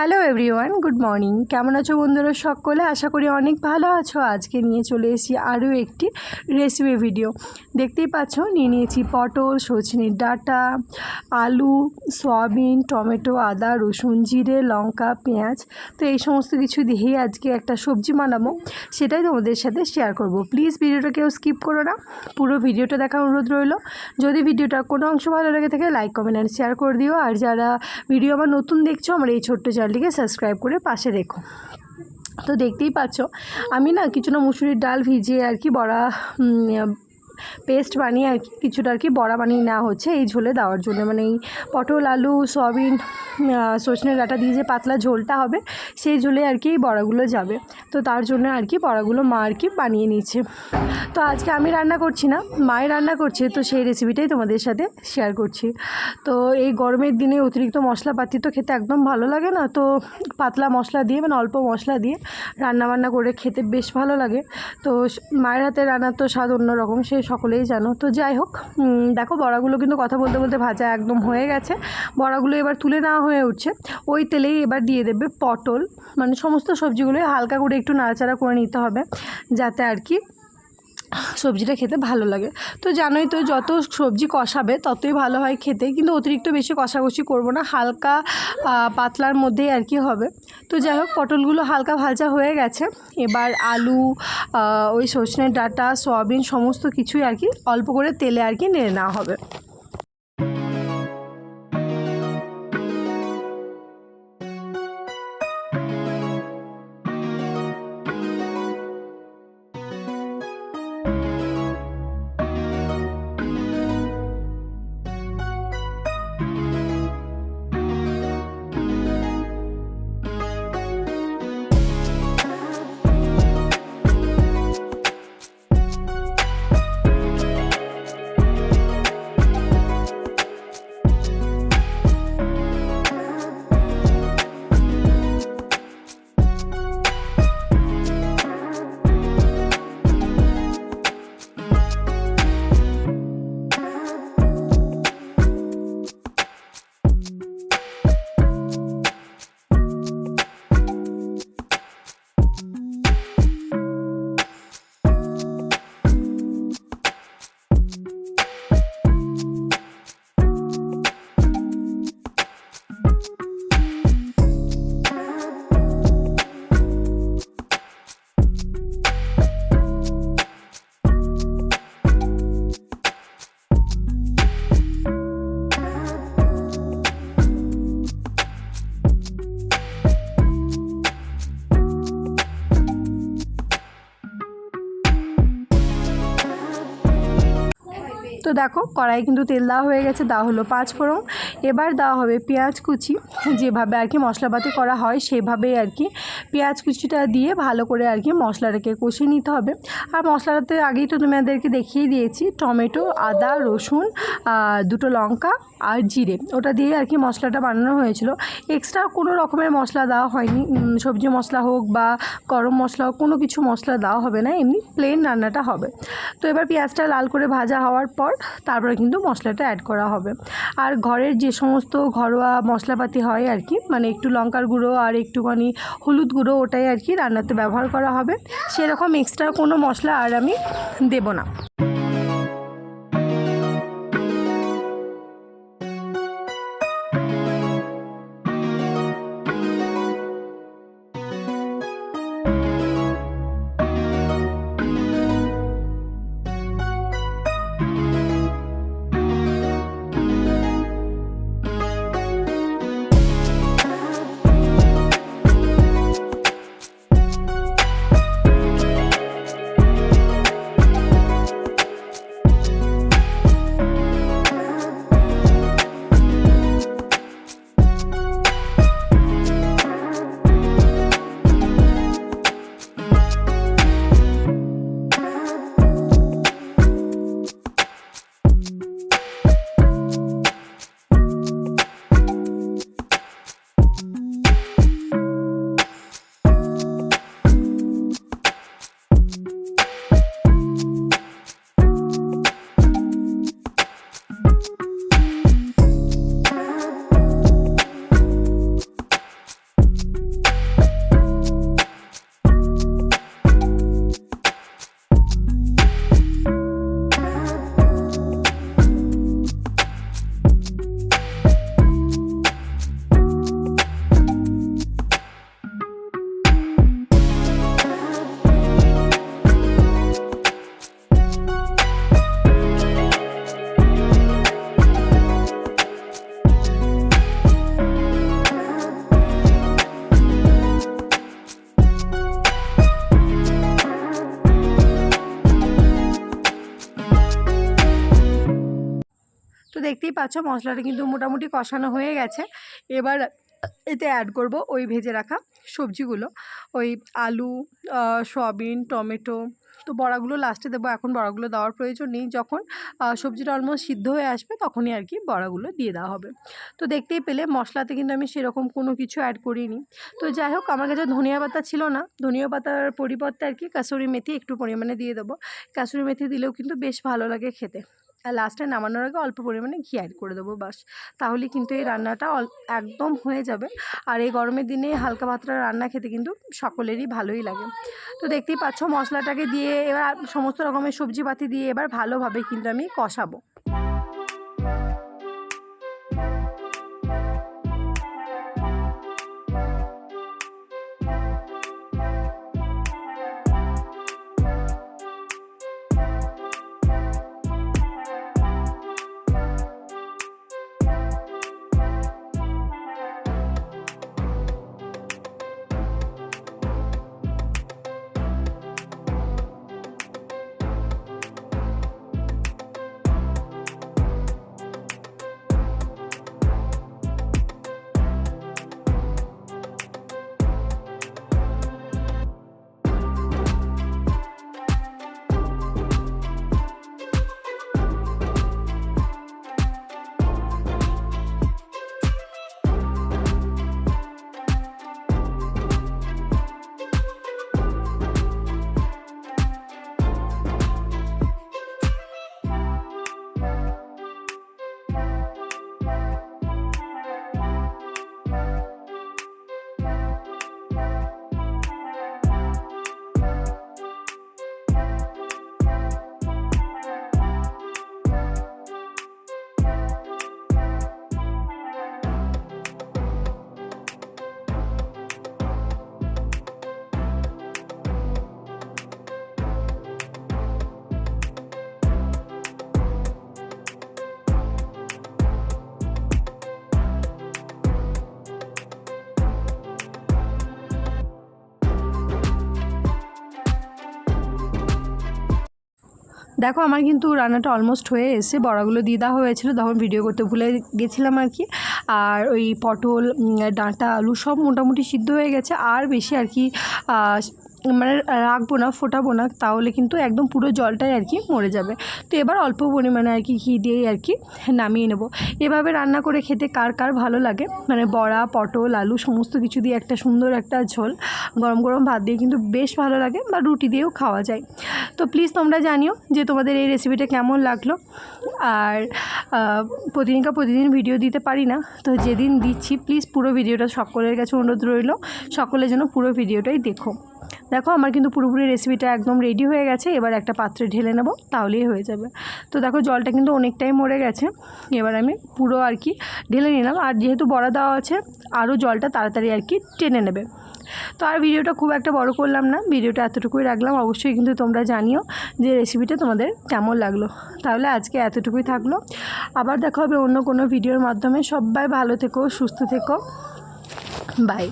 Hello everyone, good morning. কেমন আছো বন্ধুরা সকলে? আশা করি অনেক ভালো আছো। আজকে নিয়ে চলে এসেছি আরও একটি রেসিপি ভিডিও। দেখতেই পাচ্ছ, নিয়েছি পটল, সজনের ডাঁটা, আলু, সয়াবিন, টমেটো, আদা, রসুন, জিরে, লঙ্কা, পেঁয়াজ। তো এই সমস্ত কিছু দিয়েই আজকে একটা সবজি বানাবো, সেটাই তোমাদের সাথে শেয়ার করব। প্লিজ ভিডিওটা কেউ স্কিপ করো না, পুরো ভিডিওটা দেখার অনুরোধ রইল। যদি ভিডিওটার কোনো অংশ ভালো লেগে থাকে লাইক, কমেন্ট অ্যান্ড শেয়ার করে দিও। আর যারা ভিডিও আমার নতুন দেখছো, আমার এই ছোট্ট চ্যানেলটিকে সাবস্ক্রাইব করে পাশে রেখো। তো দেখতেই পাচ্ছ, আমি না কিছুটা মুসুরির ডাল ভিজিয়ে আর কি বড়া পেস্ট বানিয়ে আর কি কিছুটা আর কি বড়া বানিয়ে নেওয়া হচ্ছে এই ঝোলে দেওয়ার জন্য। মানে এই পটল, আলু, সয়াবিন, সজনের ডাঁটা দিয়ে যে পাতলা ঝোলটা হবে সেই ঝোলে আর কি এই বড়াগুলো যাবে। তো তার জন্য আর কি বড়াগুলো মা আর কি বানিয়ে নিচ্ছে। তো আজকে আমি রান্না করছি না, মায়ে রান্না করছে, তো সেই রেসিপিটাই তোমাদের সাথে শেয়ার করছি। তো এই গরমের দিনে অতিরিক্ত মশলাপাতি তো খেতে একদম ভালো লাগে না, তো পাতলা মশলা দিয়ে মানে অল্প মশলা দিয়ে রান্নাবান্না করে খেতে বেশ ভালো লাগে। তো মায়ের হাতে রান্নার তো স্বাদ অন্যরকম, সে সকলেই জানো। তো যাই হোক, দেখো বড়াগুলো কিন্তু কথা বলতে বলতে ভাজা একদম হয়ে গেছে। বড়াগুলো এবার তুলে নেওয়া হয়ে উঠছে। ওই তেলেই এবার দিয়ে দেবে পটল, মানে সমস্ত সবজিগুলোই হালকা করে একটু নাড়াচাড়া করে নিতে হবে, যাতে আর কি সবজিটা খেতে ভালো লাগে। তো জানোই তো, যত সবজি কষাবে ততই ভালো হয় খেতে, কিন্তু অতিরিক্ত বেশি কষাকষি করবো না, হালকা পাতলার মধ্যেই আর কি হবে। তো যাই হোক, পটলগুলো হালকা ভাজা হয়ে গেছে। এবার আলু, ওই সজনের ডাঁটা, সয়াবিন সমস্ত কিছুই আর কি অল্প করে তেলে আর কি নেড়ে নেওয়া হবে। তো দেখো, কড়াই কিন্তু তেল দেওয়া হয়ে গেছে, দেওয়া হলো 5 ফোড়ন। এবার দেওয়া হবে পেঁয়াজ কুচি, যেভাবে আর কি মশলাপাতি করা হয় সেভাবেই আর কি পেঁয়াজ কুচিটা দিয়ে ভালো করে আর কি মশলাটাকে কষিয়ে নিতে হবে। আর মশলাটাতে আগেই তো তোমাদেরকে দেখিয়ে দিয়েছি, টমেটো, আদা, রসুন, দুটো লঙ্কা আর জিরে, ওটা দিয়ে আর কি মশলাটা বানানো হয়েছিল। এক্সট্রা কোনো রকমের মশলা দেওয়া হয়নি, সবজি মশলা হোক বা গরম মশলা হোক, কোনো কিছু মশলা দেওয়া হবে না, এমনি প্লেন রান্নাটা হবে। তো এবার পেঁয়াজটা লাল করে ভাজা হওয়ার পর তারপরে কিন্তু মশলাটা অ্যাড করা হবে। আর ঘরের যে সমস্ত ঘরোয়া মশলাপাতি হয় আর কি, মানে একটু লঙ্কার গুঁড়ো আর একটুখানি হলুদ গুঁড়ো, ওটাই আর কি রান্নাতে ব্যবহার করা হবে। সেরকম এক্সট্রা কোনো মশলা আর আমি দেব না। দেখতেই পাচ্ছ মশলাটা কিন্তু মোটামুটি কষানো হয়ে গেছে। এবার এতে অ্যাড করব ওই ভেজে রাখা সবজিগুলো, ওই আলু, সয়াবিন, টমেটো। তো বড়াগুলো লাস্টে দেবো, এখন বড়াগুলো দেওয়ার প্রয়োজন নেই। যখন সবজিটা অলমোস্ট সিদ্ধ হয়ে আসবে তখনই আর কি বড়াগুলো দিয়ে দেওয়া হবে। তো দেখতেই পেলে মশলাতে কিন্তু আমি সেরকম কোনো কিছু অ্যাড করিনি। তো যাই হোক, আমার কাছে ধনিয়া পাতা ছিল না, ধনিয়া পাতার পরিবর্তে আর কি কাসুরি মেথি একটু পরিমাণে দিয়ে দেবো। কাসুরি মেথি দিলেও কিন্তু বেশ ভালো লাগে খেতে। আর লাস্টে নামানোর আগে অল্প পরিমাণে ঘি অ্যাড করে দেবো, বাস। তাহলে কিন্তু এই রান্নাটা একদম হয়ে যাবে। আর এই গরমের দিনে হালকা পাতলা রান্না খেতে কিন্তু সকলেরই ভালোই লাগে। তো দেখতেই পাচ্ছ মশলাটাকে দিয়ে এবার সমস্ত রকমের সবজিপাতি দিয়ে এবার ভালোভাবে কিন্তু আমি কষাবো। দেখো আমার কিন্তু রান্নাটা অলমোস্ট হয়ে এসে, বড়াগুলো দিয়ে দেওয়া হয়েছিল, তখন ভিডিও করতে ভুলে গেছিলাম আর কি। আর ওই পটল, ডাঁটা, আলু সব মোটামুটি সিদ্ধ হয়ে গেছে। আর বেশি আর কি মানে রাখবো না, ফোটাবো না, তাহলে কিন্তু একদম পুরো জলটাই আর কি মরে যাবে। তো এবার অল্প পরিমাণে আর কি ঘি দিয়েই আর কি নামিয়ে নেব। এভাবে রান্না করে খেতে কার কার ভালো লাগে, মানে বড়া, পটল, আলু সমস্ত কিছু দিয়ে একটা সুন্দর একটা ঝোল গরম গরম ভাত দিয়ে কিন্তু বেশ ভালো লাগে, বা রুটি দিয়েও খাওয়া যায়। তো প্লিজ তোমরা জানিও যে তোমাদের এই রেসিপিটা কেমন লাগলো। আর প্রতিদিন ভিডিও দিতে পারি না, তো যেদিন দিচ্ছি প্লিজ পুরো ভিডিওটা সকলের কাছে অনুরোধ রইল, সকলে যেন পুরো ভিডিওটাই দেখো। দেখো আমার কিন্তু পুরোপুরি রেসিপিটা একদম রেডি হয়ে গেছে। এবার একটা পাত্রে ঢেলে নেব, তাহলেই হয়ে যাবে। তো দেখো জলটা কিন্তু অনেকটাই মরে গেছে। এবার আমি পুরো আর কি ঢেলে নিলাম। আর যেহেতু বড়া দেওয়া আছে, আরও জলটা তাড়াতাড়ি আর কি টেনে নেবে। তো আর ভিডিওটা খুব একটা বড় করলাম না, ভিডিওটা এতটুকুই রাখলাম। অবশ্যই কিন্তু তোমরা জানিও যে রেসিপিটা তোমাদের কেমন লাগলো। তাহলে আজকে এতটুকুই থাকলো, আবার দেখা হবে অন্য কোনো ভিডিওর মাধ্যমে। সবাই ভালো থেকো, সুস্থ থেকো, বাই।